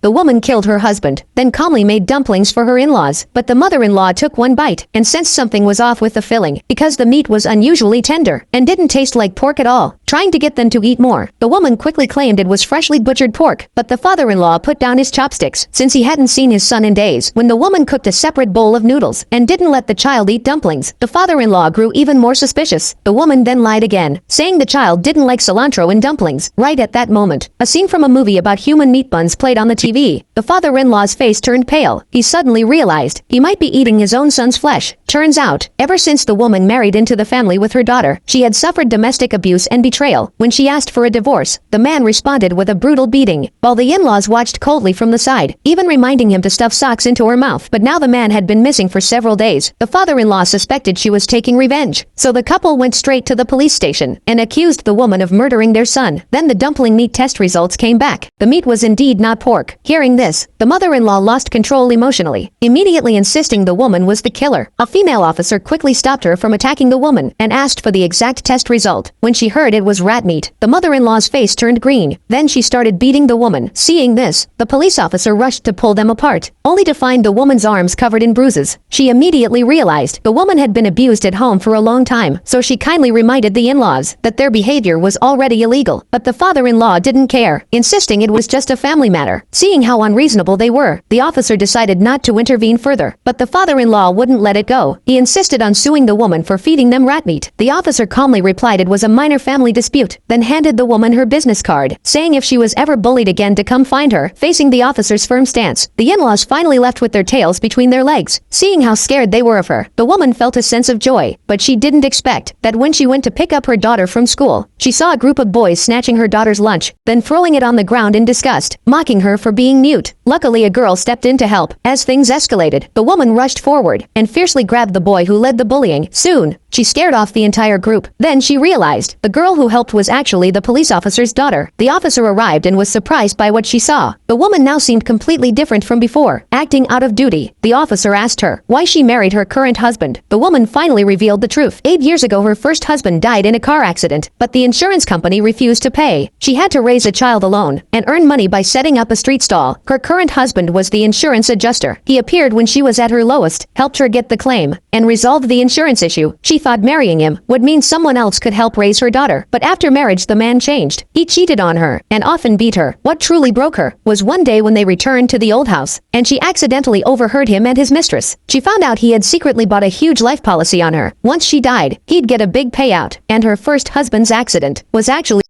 The woman killed her husband, then calmly made dumplings for her in-laws. But the mother-in-law took one bite and sensed something was off with the filling because the meat was unusually tender and didn't taste like pork at all. Trying to get them to eat more, the woman quickly claimed it was freshly butchered pork, but the father-in-law put down his chopsticks since he hadn't seen his son in days. When the woman cooked a separate bowl of noodles and didn't let the child eat dumplings, the father-in-law grew even more suspicious. The woman then lied again, saying the child didn't like cilantro in dumplings. Right at that moment, a scene from a movie about human meat buns played on the TV. The father-in-law's face turned pale. He suddenly realized he might be eating his own son's flesh. Turns out, ever since the woman married into the family with her daughter, she had suffered domestic abuse and betrayal. When she asked for a divorce, the man responded with a brutal beating, while the in-laws watched coldly from the side, even reminding him to stuff socks into her mouth. But now the man had been missing for several days. The father-in-law suspected she was taking revenge, so the couple went straight to the police station and accused the woman of murdering their son. Then the dumpling meat test results came back. The meat was indeed not pork. Hearing this, the mother-in-law lost control emotionally, immediately insisting the woman was the killer. A female officer quickly stopped her from attacking the woman and asked for the exact test result. When she heard it was rat meat, the mother-in-law's face turned green. Then she started beating the woman. Seeing this, the police officer rushed to pull them apart, only to find the woman's arms covered in bruises. She immediately realized the woman had been abused at home for a long time, so she kindly reminded the in-laws that their behavior was already illegal. But the father-in-law didn't care, insisting it was just a family matter. Seeing how unreasonable they were, the officer decided not to intervene further. But the father-in-law wouldn't let it go. He insisted on suing the woman for feeding them rat meat. The officer calmly replied it was a minor family dispute, then handed the woman her business card, saying if she was ever bullied again to come find her. Facing the officer's firm stance, the in-laws finally left with their tails between their legs. Seeing how scared they were of her, the woman felt a sense of joy, but she didn't expect that when she went to pick up her daughter from school, she saw a group of boys snatching her daughter's lunch, then throwing it on the ground in disgust, mocking her for being mute. Luckily, a girl stepped in to help. As things escalated, the woman rushed forward and fiercely grabbed the boy who led the bullying. Soon, she scared off the entire group. Then she realized the girl who helped was actually the police officer's daughter. The officer arrived and was surprised by what she saw. The woman now seemed completely different from before, acting out of duty. The officer asked her why she married her current husband. The woman finally revealed the truth. 8 years ago, her first husband died in a car accident, but the insurance company refused to pay. She had to raise a child alone and earn money by setting up a street stall. Her current husband was the insurance adjuster. He appeared when she was at her lowest, helped her get the claim, and resolved the insurance issue. She thought marrying him would mean someone else could help raise her daughter. But after marriage, the man changed. He cheated on her and often beat her. What truly broke her was one day when they returned to the old house, and she accidentally overheard him and his mistress. She found out he had secretly bought a huge life policy on her. Once she died, he'd get a big payout, and her first husband's accident was actually